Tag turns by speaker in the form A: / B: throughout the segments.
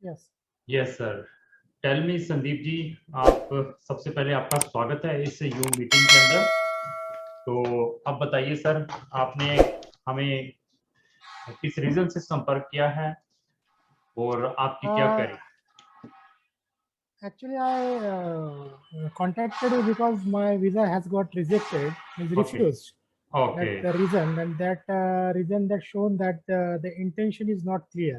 A: Yes.
B: Yes sir. Tell me Sandeep ji, आप सबसे पहले आपका स्वागत है इस यू मीटिंग के अंदर। तो अब बताइए सर, आपने हमें किस रीजन से संपर्क किया है और आपकी क्या
A: Uh,
B: query?
A: Actually, I contacted you because my visa has got rejected, is
B: okay
A: refused.
B: Okay
A: That's the reason, and that reason that shown that the intention is not clear.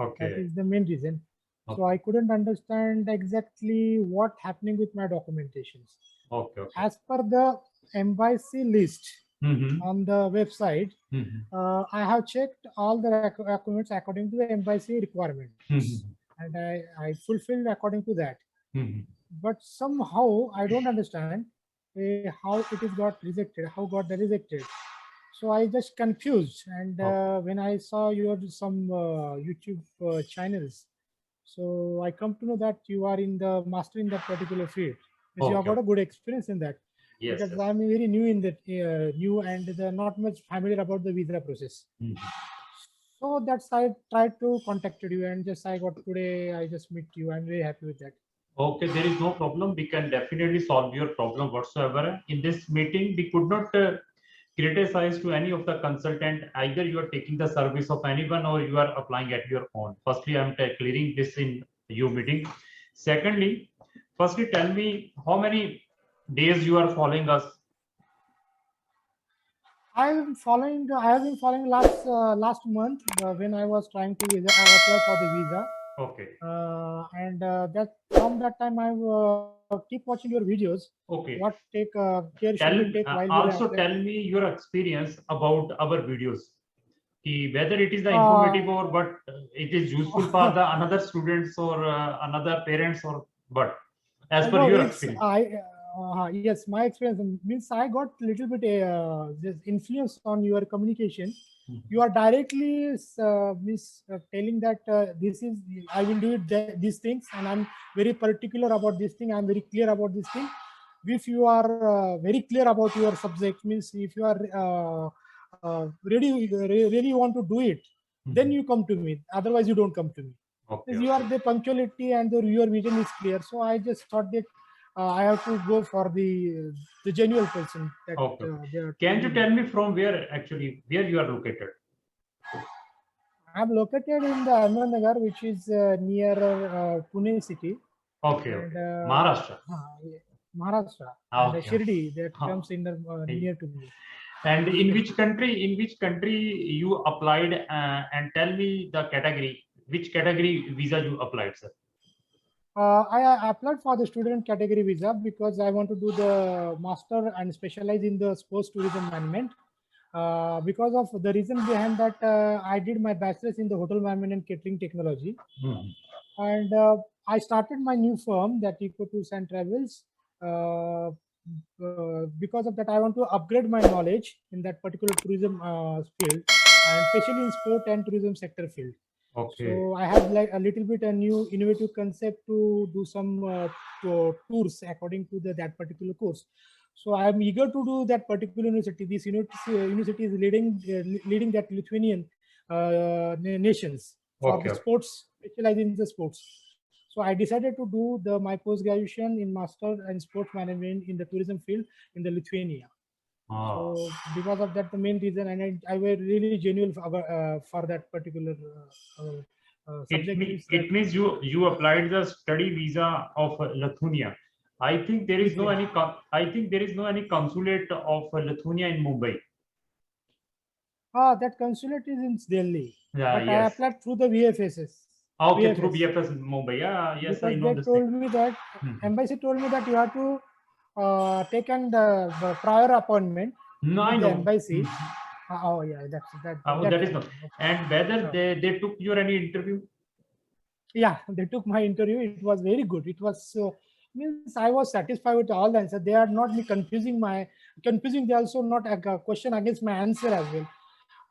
B: Okay
A: That is the main reason. So
B: okay
A: I couldn't understand exactly what happening with my documentations.
B: Okay okay.
A: As per the embassy list
B: hmm
A: on the website,
B: hmm
A: I have checked all the documents according to the embassy requirements,
B: hmm
A: and I fulfilled according to that.
B: Hmm
A: But somehow I don't understand how it is got rejected, how got the rejected. So I just confused, and
B: okay
A: when I saw your some YouTube channels, so I come to know that you are in the master in that particular field. Means you have
B: okay
A: got a good experience in that,
B: yes
A: because
B: yes.
A: I'm very new in that, new and not much familiar about the visa process. So that's I tried to contacted you, and just I got today. I just meet you. I'm very happy with that.
B: Okay, there is no problem. We can definitely solve your problem whatsoever. In this meeting, we could not criticize to any of the consultant. Either you are taking the service of anyone or you are applying at your own. Firstly, I'm clearing this in your meeting. Secondly, firstly, tell me how many days you are following us.
A: I'm following. I have been following last month when I was trying to visa. I applied for the visa,
B: Okay,
A: and that from that time I keep watching your videos. What
B: okay.
A: take care should we
B: Tell
A: take while we
B: also
A: apply?
B: tell me your experience about our videos. Whether it is the
A: Uh,
B: informative or but it is useful for the another students or another parents or what as per
A: no,
B: your
A: it's
B: experience.
A: I. Yes, my experience means I got little bit this influence on your communication. You are directly means telling that this is I will do it these things, and I'm very particular about this thing. I'm very clear about this thing. If you are very clear about your subject, means if you are really want to do it, then you come to me. Otherwise, you don't come to me.
B: Okay,
A: Because you are
B: okay,
A: the punctuality and your vision is clear. So I just thought that I have to go for the genuine person that
B: okay, okay.
A: they are
B: Can you
A: telling me.
B: tell me from where actually where you are located?
A: I'm located in the Ahmednagar, which is near Pune city,
B: Okay,
A: and
B: okay. Maharashtra.
A: yeah, Maharashtra, and
B: Okay, okay.
A: Shirdi that
B: Huh.
A: comes in the near to me.
B: And in which country you applied and tell me the category, which category visa you applied, sir?
A: I applied for the student category visa because I want to do the master and specialize in the sports tourism management. Because of the reason behind that, I did my bachelor's in the hotel management and catering technology,
B: Hmm.
A: and I started my new firm that Eco Tours and Travels. Because of that, I want to upgrade my knowledge in that particular tourism field, and especially in sport and tourism sector field.
B: Okay.
A: So I have like a little bit a new innovative concept to do some tours according to that particular course. So I am eager to do that particular university. This university is leading that Lithuanian nations for the
B: Okay.
A: sports, specializing in the sports. So I decided to do my post graduation in master and sports management in the tourism field in the Lithuania.
B: Ah.
A: So because of that, the main reason, and I were really genuine for that particular subject means that
B: It means you applied the study visa of Lithuania. I think there is no
A: Lithuania.
B: any I think there is no any consulate of Lithuania in Mumbai.
A: That consulate is in Delhi,
B: Yeah,
A: but I
B: yes.
A: applied through the
B: Okay, through
A: VFS,
B: BFS in Mumbai. Yeah, yes, I
A: because
B: know
A: they
B: this thing.
A: told me that
B: Mhm.
A: embassy told me that you have to take an the prior appointment
B: No, I
A: with the
B: know.
A: embassy.
B: Mhm.
A: Oh yeah, that's
B: That
A: that
B: is
A: time.
B: no.
A: Okay.
B: And whether
A: Uh,
B: they took your any interview?
A: yeah, they took my interview. It was very good. It was means I was satisfied with all the answer. They are not me confusing. They also not a question against my answer as well.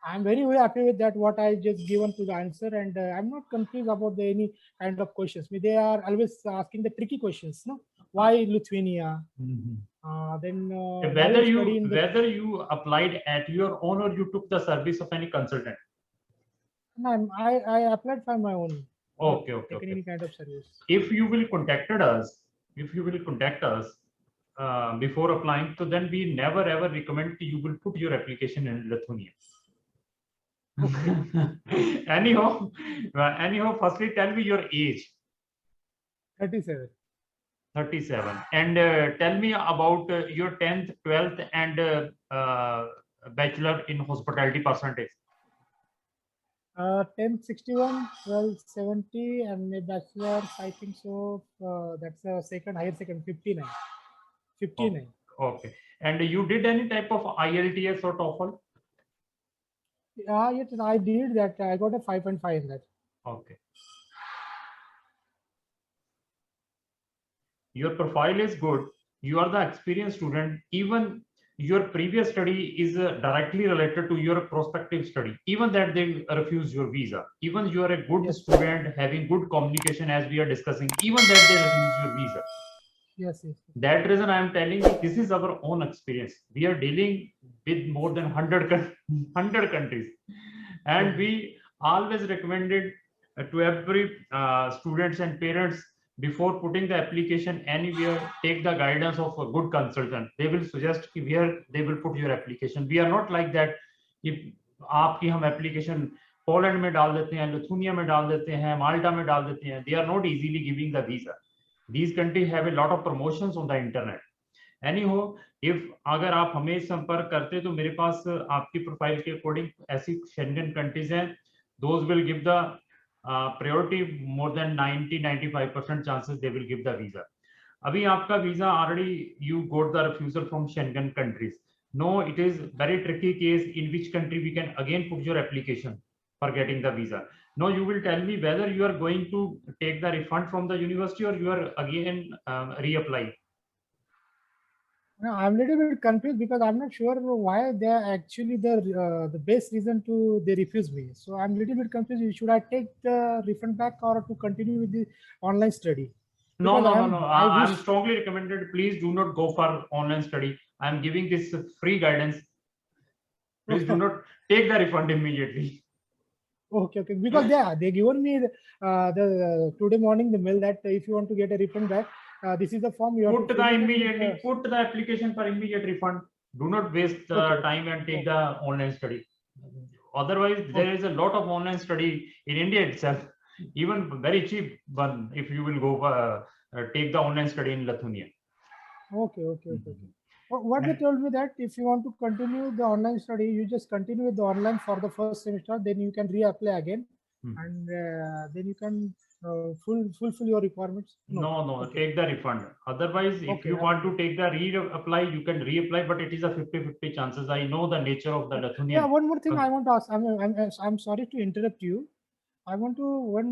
A: I'm very, very happy with that. What I just given to the answer, and I'm not confused about any kind of questions. They are always asking the tricky questions. No,
B: Uh,
A: why Lithuania?
B: mhm.
A: Then why
B: Whether
A: you study in the?
B: you applied at your own or you took the service of any consultant.
A: No, I applied for my own.
B: Okay,
A: not
B: okay,
A: taken
B: okay.
A: any kind of service.
B: If you will contact us before applying, so then we never ever recommend you will put your application in Lithuania. anyhow, firstly tell me your age.
A: 37.
B: 37. And tell me about your 10th, 12th, and bachelor in hospitality percentage.
A: 10 61, 12 70, and my bachelor's, I think so. That's a higher second, 59. 59.
B: Okay. And you did any type of IELTS or TOEFL?
A: Yes, I did that. I got a 5.5 in that.
B: Okay. Your profile is good. You are the experienced student. Even your previous study is directly related to your prospective study. Even that they refuse your visa. Even you are a good
A: Yes.
B: student having good communication as we are discussing. Even that they refuse your visa.
A: Yes, yes.
B: That reason I am telling you, this is our own experience. We are dealing with more than 100 countries, and we always recommended to every students and parents, before putting the application anywhere, take the guidance of a good consultant. They will suggest where they will put your application. We are not like that. if आपकी हम application Poland में डाल देते हैं, Lithuania में डाल देते हैं, माल्टा में डाल देते हैं, they are not easily giving the visa. These countries have a lot of promotions on the internet. Anyhow, if अगर आप हमें संपर्क करते तो मेरे पास आपकी प्रोफाइल के अकॉर्डिंग ऐसी शेंगन कंट्रीज हैं, those will give the priority more than 90-95% chances they will give the visa. अभी आपका visa already you got the refusal from Schengen countries. No, it is very tricky case in which country we can again put your application for getting the visa. No, you will tell me whether you are going to take the refund from the university or you are again reapply.
A: No, I'm a little bit confused because I'm not sure why they are actually the best reason to they refuse me. So I'm a little bit confused. Should I take the refund back or to continue with the online study?
B: No,
A: Because
B: no, no, no.
A: I
B: I'm
A: wish.
B: strongly recommended. Please do not go for online study. I'm giving this free guidance. Please do not take the refund immediately.
A: Okay, okay. Because they given me the today morning the mail that if you want to get a refund back, this is the form you have
B: Put
A: to
B: the
A: fill it and
B: immediately put the application for immediate refund. Do not waste the
A: Okay.
B: time and take the online study. Otherwise, there is a lot of online study in India itself, even very cheap one. If you will go take the online study in Lithuania.
A: Okay, okay, okay, okay. What they told me that if you want to continue the online study, you just continue with the online for the first semester, then you can reapply again, and then you can fulfill your requirements.
B: No,
A: Okay.
B: take the refund. Otherwise, if
A: Okay,
B: you want to take the reapply, you can reapply, but it is a 50-50 chances. I know the nature of the Lithuanian.
A: Yeah, one more thing I want to ask. I'm sorry to interrupt you. I want to one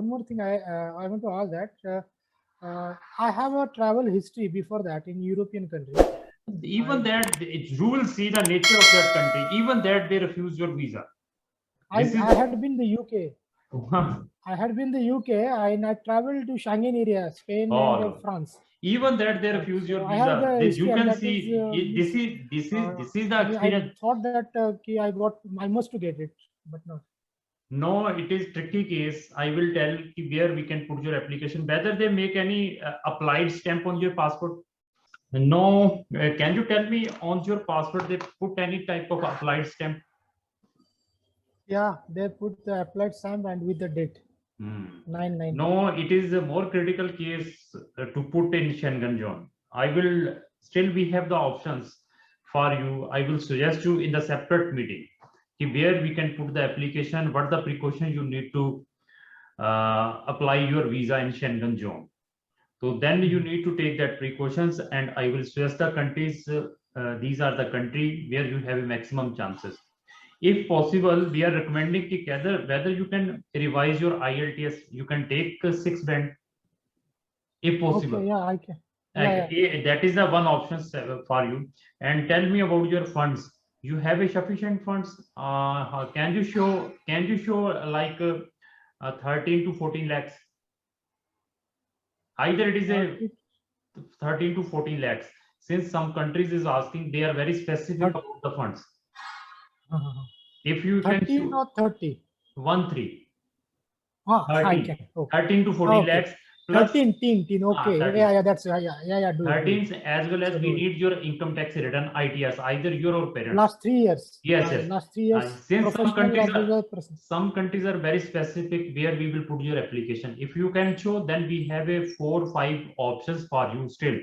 A: more thing I want to ask that I have a travel history before that in European countries.
B: Even that, you will see the nature of that country. Even that, they refuse your visa.
A: I had been the UK. I had been the UK and I traveled to Schengen area, Spain and France.
B: Even that they refuse your
A: I have
B: visa.
A: the
B: You
A: history and
B: can
A: that
B: see this is the
A: I
B: experience.
A: thought that I must to get it, but not.
B: No, it is tricky case. I will tell you where we can put your application. Whether they make any applied stamp on your passport. No, can you tell me on your passport they put any type of applied stamp?
A: Yeah, they put the applied stamp and with the date. 9/9.
B: No, it is a more critical case to put in Schengen zone. I will still we have the options for you. I will suggest you in the separate meeting where we can put the application, what the precaution you need to apply your visa in Schengen zone. So then you need to take that precautions, and I will suggest the countries. These are the country where you have a maximum chances. If possible, we are recommending whether you can revise your IELTS. You can take 6 band if possible.
A: Okay, yeah, I can.
B: That is the one option for you. And tell me about your funds. You have a sufficient funds. Can you show like 13 to 14 lakhs? Either it is a 13 to 14 lakhs. Since some countries is asking, they are very specific about the funds. If you
A: 13
B: can show
A: or 30.
B: 1-3.
A: I
B: 13,
A: can. Okay.
B: 13 to 14
A: Okay.
B: lakhs plus
A: 13. Okay.
B: 13.
A: Yeah. That's yeah. Do it.
B: 13 as well as
A: So
B: we
A: do it.
B: need your income tax return ITRs, either your or parents.
A: Last 3 years.
B: Yes, yes.
A: Last 3 years.
B: Since
A: Professional as well as personal.
B: some countries are very specific where we will put your application. If you can show, then we have a 4 or 5 options for you still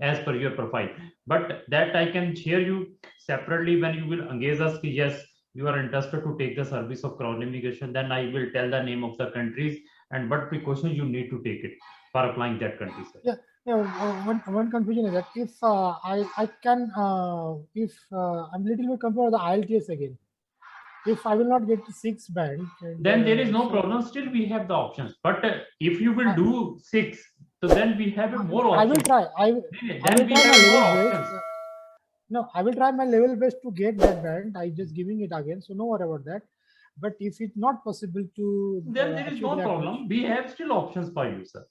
B: as per your profile. But that I can share you separately when you will engage us. Yes, you are interested to take the service of crown immigration. Then I will tell the name of the countries and what precautions you need to take it for applying that country. Sir.
A: Yeah. One confusion is that if I can if I'm little bit confused with the IELTS again. If I will not get 6 band,
B: then there is no problem. Still, we have the options. But if you will do 6, so then we have a more options.
A: I will try. I will try my level best. No, I will try my level best to get that band. I just giving it again, so no worry about that. But if it's not possible to,
B: then there is no problem. We have still options for you, sir.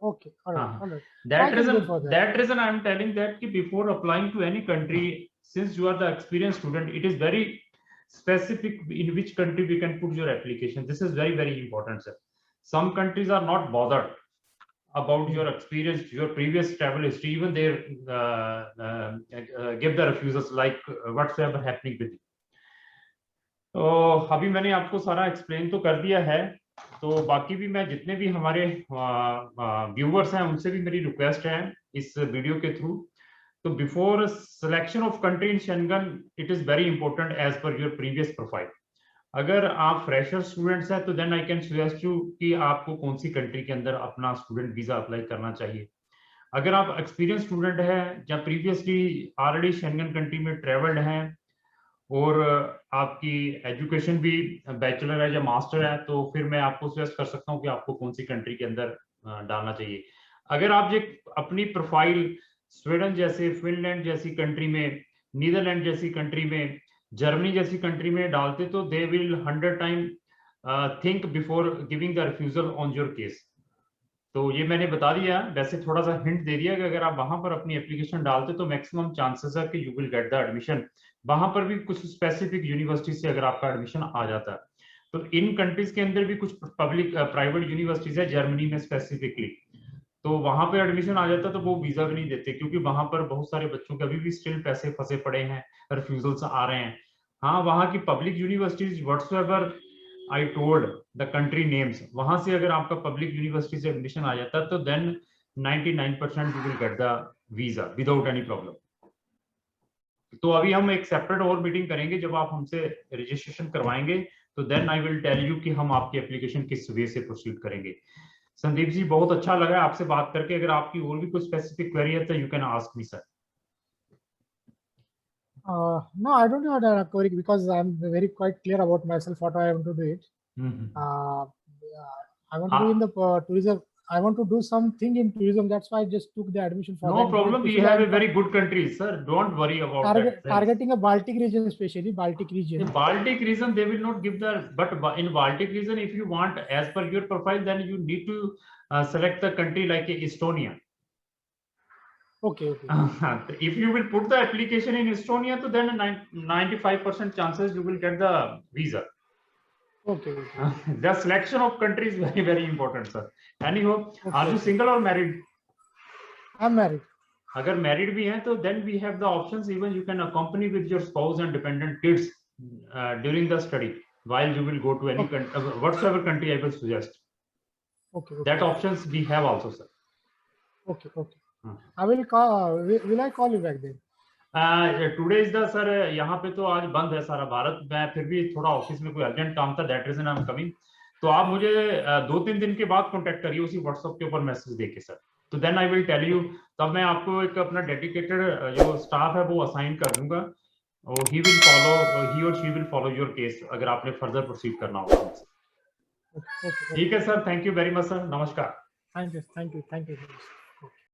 A: Okay, all right, all right.
B: That reason I am telling that before applying to any country, since you are the experienced student, it is very specific in which country we can put your application. This is very, very important, sir. Some countries are not bothered about your experience, your previous travel history, even they give the refusals like whatsoever happening with you. तो अभी मैंने आपको सारा explain तो कर दिया है, तो बाकी भी मैं जितने भी हमारे व्यूअर्स हैं उनसे भी मेरी रिक्वेस्ट है इस वीडियो के थ्रू, तो before selection of country in Schengen it is very important as per your previous profile. अगर आप फ्रेशर स्टूडेंट्स हैं तो then I can suggest you कि आपको कौन सी कंट्री के अंदर अपना स्टूडेंट वीजा अप्लाई करना चाहिए. अगर आप एक्सपीरियंस स्टूडेंट है या प्रीवियसली ऑलरेडी शेंगन कंट्री में ट्रेवल्ड हैं और आपकी एजुकेशन भी बैचलर है या मास्टर है, तो फिर मैं आपको सजेस्ट कर सकता हूं कि आपको कौन सी कंट्री के अंदर डालना चाहिए. अगर आप जो अपनी प्रोफाइल स्वीडन जैसे, फिनलैंड जैसी कंट्री में, नीदरलैंड जैसी कंट्री में, जर्मनी जैसी कंट्री में डालते तो they will 100 time think before giving the refusal on your case. तो ये मैंने बता दिया, वैसे थोड़ा सा हिंट दे दिया कि अगर आप वहां पर अपनी एप्लीकेशन डालते तो मैक्सिमम चांसेस है कि you will get the admission. वहां पर भी कुछ स्पेसिफिक यूनिवर्सिटी से अगर आपका एडमिशन आ जाता है, तो इन कंट्रीज के अंदर भी कुछ पब्लिक प्राइवेट यूनिवर्सिटीज है जर्मनी में स्पेसिफिकली, तो वहां पर एडमिशन आ जाता तो वो वीजा भी नहीं देते, क्योंकि वहां पर बहुत सारे बच्चों के अभी भी स्टिल पैसे फंसे पड़े हैं, रिफ्यूजल्स आ रहे हैं. हाँ, वहां की public universities whatsoever I told the country names, वहां से अगर आपका पब्लिक यूनिवर्सिटी से एडमिशन आ जाता तो then 99% you will get the visa without any problem. तो अभी हम एक सेपरेट और मीटिंग करेंगे जब आप हमसे रजिस्ट्रेशन करवाएंगे, तो then I will tell you कि हम आपकी एप्लीकेशन किस वे से प्रोसीड करेंगे. संदीप जी, बहुत अच्छा लगा आपसे बात करके. अगर आपकी और भी कोई स्पेसिफिक क्वेरी है तो you can ask me sir.
A: No, I don't have a query because I'm very quite clear about myself what I want to do it. I want to do in the tourism. I want to do something in tourism. That's why I just took the admission for
B: no
A: that.
B: problem. We have a very good country, sir. Don't worry about that.
A: Targeting a Baltic region, especially Baltic region.
B: In Baltic region, they will not give the. But in Baltic region, if you want, as per your profile, then you need to select the country like Estonia.
A: Okay.
B: If you will put the application in Estonia, so then 95% chances you will get the visa.
A: Okay.
B: The selection of country is very, very important, sir. Anyhow, are you single or married?
A: I'm married.
B: अगर married भी हैं, तो then we have the options. Even you can accompany with your spouse and dependent kids during the study while you will go to any whatsoever country I will suggest.
A: Okay.
B: That options we have also, sir.
A: Okay. I will call. Will I call you back then?
B: Today is the sir, यहाँ पे तो आज बंद है सारा भारत. मैं फिर भी थोड़ा ऑफिस में कोई अर्जेंट काम था, that reason I am coming. तो आप मुझे 2-3 दिन के बाद कांटेक्ट करिए उसी व्हाट्सएप के ऊपर मैसेज देके सर. तो then I will tell you. तब मैं आपको एक अपना डेडिकेटेड जो स्टाफ है वो असाइन कर दूंगा और ही और she will follow your case अगर आपने फर्दर प्रोसीड करना होगा. ठीक है sir, thank you very much sir. नमस्कार.
A: Thank you.